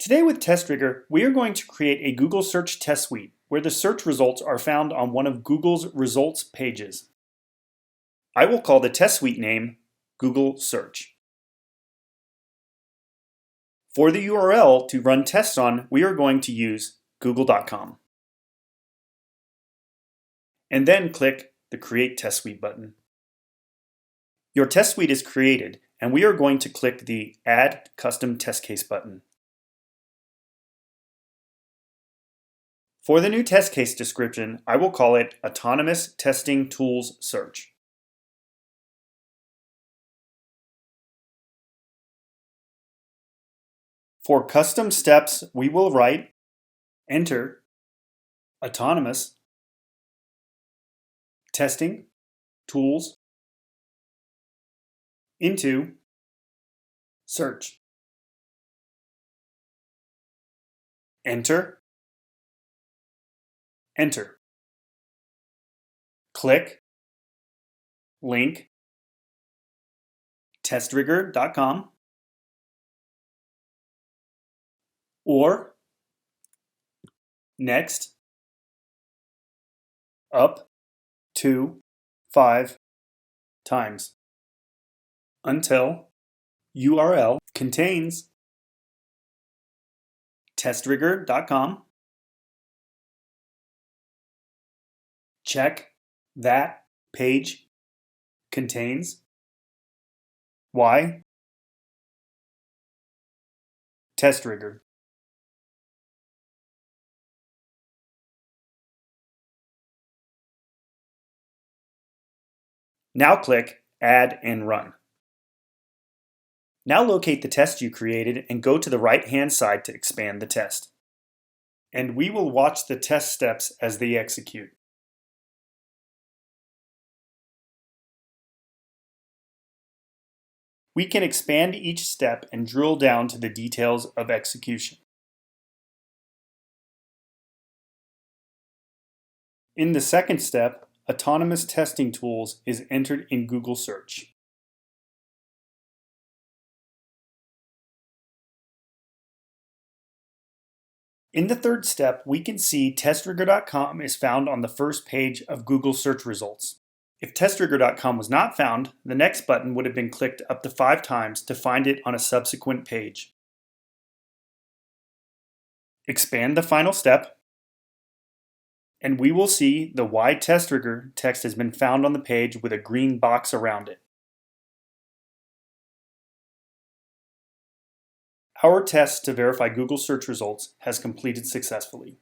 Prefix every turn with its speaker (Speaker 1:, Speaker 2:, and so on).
Speaker 1: Today with testRigor, we are going to create a Google search test suite where the search results are found on one of Google's results pages. I will call the test suite name Google Search. For the URL to run tests on, we are going to use google.com. And then click the Create Test Suite button. Your test suite is created, and we are going to click the Add Custom Test Case button. For the new test case description, I will call it Autonomous Testing Tools Search. For custom steps, we will write Enter Autonomous Testing Tools into Search. Enter. Enter. Click, link, testRigor.com, or next, up to 5 times until URL contains testRigor.com. Check that page contains testRigor. Now click Add and Run. Now locate the test you created and go to the right-hand side to expand the test. And we will watch the test steps as they execute. We can expand each step and drill down to the details of execution. In the second step, Autonomous Testing Tools is entered in Google Search. In the third step, we can see testRigor.com is found on the first page of Google search results. If testRigor.com was not found, the next button would have been clicked up to 5 times to find it on a subsequent page. Expand the final step, and we will see the Why testRigor text has been found on the page with a green box around it. Our test to verify Google search results has completed successfully.